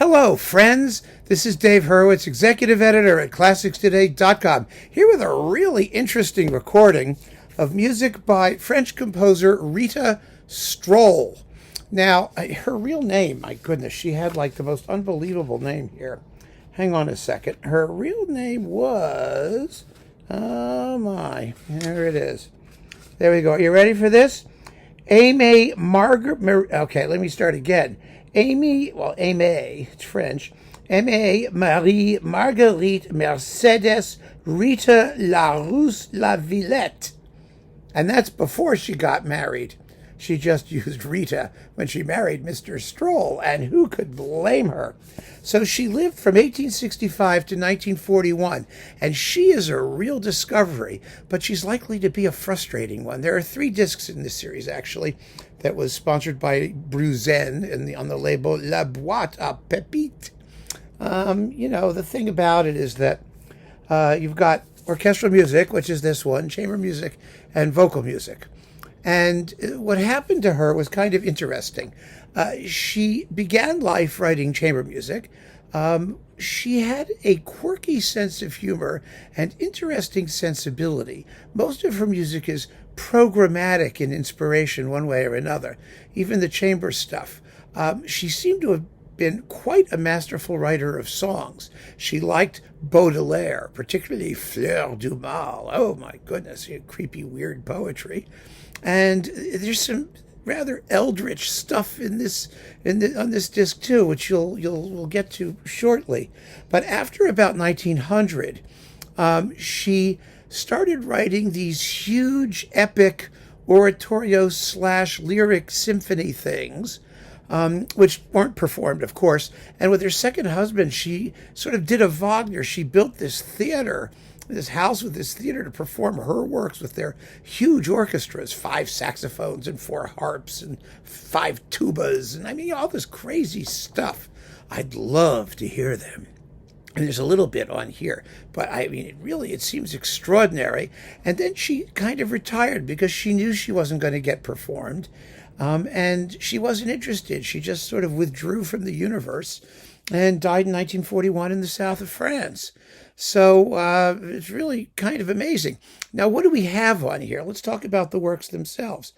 Hello, friends. This is Dave Hurwitz, executive editor at ClassicsToday.com, here with a really interesting recording of music by French composer Rita Strohl. Now, her real name, my goodness, she had like the most unbelievable name here. Hang on a second. Her real name was, oh my, there it is. There we go. Are you ready for this? Aimée Marguerite, okay, let me start again. Aimée, it's French. Aimée Marie Marguerite Mercedes Rita La Rousse La Villette. And that's before she got married. She just used Rita when she married Mr. Strohl, and who could blame her? So she lived from 1865 to 1941, and she is a real discovery, but she's likely to be a frustrating one. There are 3 discs in this series, actually, that was sponsored by Bruzen on the label La Boîte à Pépites. The thing about it is that you've got orchestral music, which is this one, chamber music, and vocal music. And what happened to her was kind of interesting. She began life writing chamber music. She had a quirky sense of humor and interesting sensibility. Most of her music is programmatic in inspiration one way or another, even the chamber stuff. She seemed to have been quite a masterful writer of songs. She liked Baudelaire, particularly Fleur du Mal. Oh my goodness, creepy, weird poetry. And there's some rather eldritch stuff on this disc too, which we'll get to shortly. But after about 1900, she started writing these huge, epic oratorio/lyric symphony things, which weren't performed, of course. And with her second husband, she sort of did a Wagner. She built this house with this theater to perform her works with their huge orchestras, 5 saxophones and 4 harps and 5 tubas, and all this crazy stuff. I'd love to hear them. And there's a little bit on here, but it seems extraordinary. And then she kind of retired because she knew she wasn't going to get performed, and she wasn't interested. She just sort of withdrew from the universe and died in 1941 in the south of France. So it's really kind of amazing. Now, what do we have on here? Let's talk about the works themselves.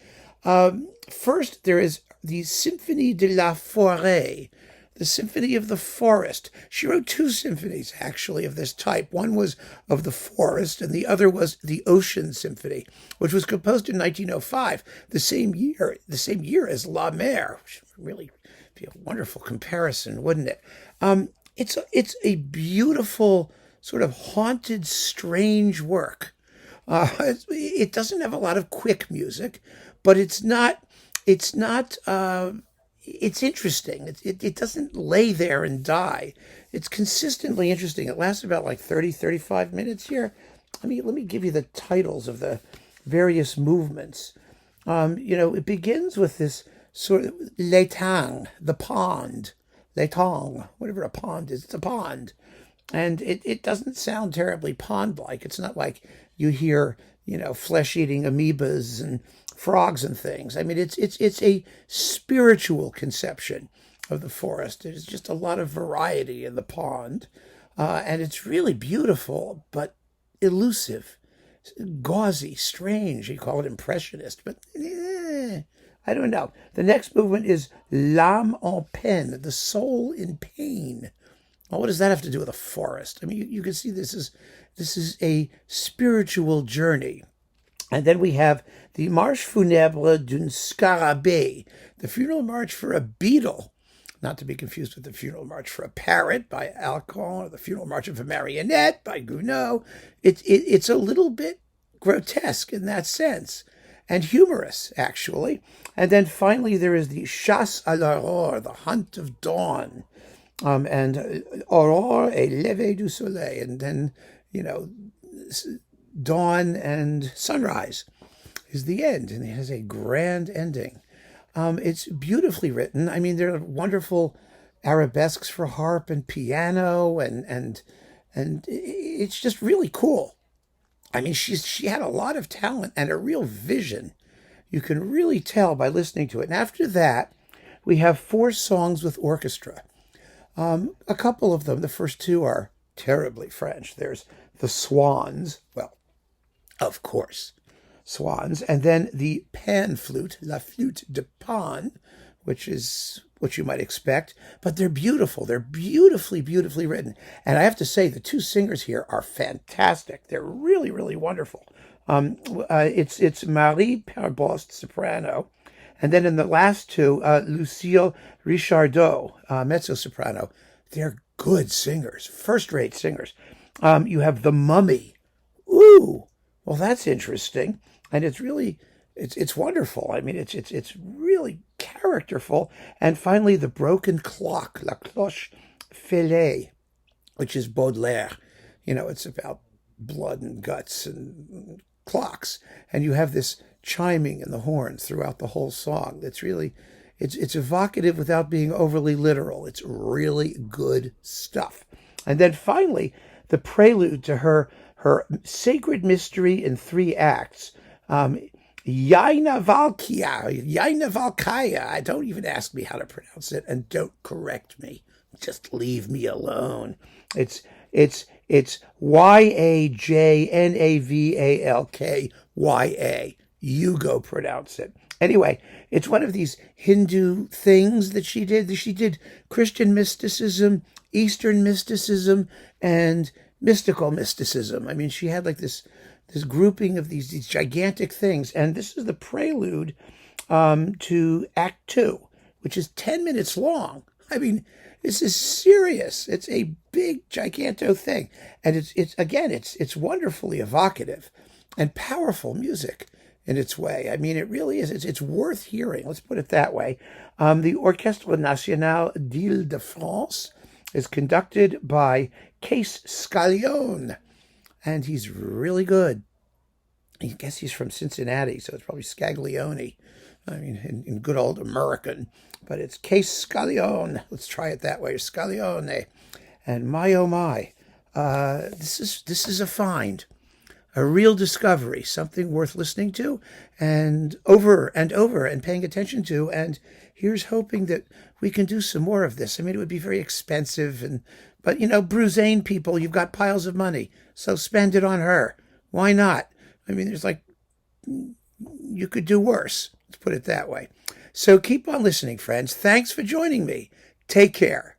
First, there is the Symphonie de la Forêt, the Symphony of the Forest. She wrote 2 symphonies, actually, of this type. One was of the forest, and the other was the Ocean Symphony, which was composed in 1905, the same year as La Mer, which would really be a wonderful comparison, wouldn't it? It's a beautiful, sort of haunted, strange work. It doesn't have a lot of quick music, but it's interesting. It doesn't lay there and die. It's consistently interesting. It lasts about like 35 minutes here. Let me give you the titles of the various movements. It begins with this sort of l'étang, the pond, l'étang, whatever a pond is. It's a pond. And it doesn't sound terribly pond-like. It's not like you hear, flesh-eating amoebas and frogs and things. It's a spiritual conception of the forest. There's just a lot of variety in the pond. And it's really beautiful, but elusive, gauzy, strange. You call it impressionist, but I don't know. The next movement is L'âme en peine, the soul in pain. Well, what does that have to do with a forest? You can see this is a spiritual journey. And then we have the Marche funèbre d'un scarabée, the funeral march for a beetle, not to be confused with the funeral march for a parrot by Alcon, or the funeral march of a marionette by Gounod. It's a little bit grotesque in that sense, and humorous, actually. And then finally there is the Chasse à l'aurore, the hunt of dawn. And aurore et lever du soleil, and then, dawn and sunrise is the end, and it has a grand ending. It's beautifully written. There are wonderful arabesques for harp and piano, and it's just really cool. She had a lot of talent and a real vision. You can really tell by listening to it. And after that, we have 4 songs with orchestra. A couple of them, the first two are terribly French. There's the Swans, well, of course, swans, and then the pan flute, la flûte de pan, which is what you might expect, but they're beautiful. They're beautifully, beautifully written. And I have to say, the two singers here are fantastic. They're really, really wonderful. It's Marie Perbost, soprano, and then in the last two, Lucile Richardot, mezzo-soprano. They're good singers, first-rate singers. You have the Mummy. Ooh, well, that's interesting, and it's wonderful. I mean, it's really characterful. And finally, the Broken Clock, La Cloche Fêlée, which is Baudelaire. It's about blood and guts and clocks, and you have this chiming in the horns throughout the whole song. That's really, it's evocative without being overly literal. It's really good stuff. And then finally, the prelude to her sacred mystery in 3 acts. Yajnavalkya. Don't even ask me how to pronounce it, and don't correct me. Just leave me alone. It's Yajnavalkya. You go pronounce it. Anyway, it's one of these Hindu things that she did. She did Christian mysticism, Eastern mysticism, and mystical mysticism. I mean, she had like this grouping of these gigantic things. And this is the prelude to Act 2, which is 10 minutes long. I mean, this is serious. It's a big, giganto thing. And it's wonderfully evocative and powerful music in its way. I mean, it really is. It's worth hearing. Let's put it that way. The Orchestre Nationale d'Île-de-France is conducted by Case Scaglione, and he's really good. I guess he's from Cincinnati, so it's probably Scaglione. I mean, in good old American, but it's Case Scaglione. Let's try it that way, Scaglione. And my oh my, this is a find, a real discovery, something worth listening to, and over and paying attention to. And here's hoping that we can do some more of this. I mean, it would be very expensive, but Bruzane people, you've got piles of money, so spend it on her. Why not? I mean, you could do worse. Let's put it that way. So keep on listening, friends. Thanks for joining me. Take care.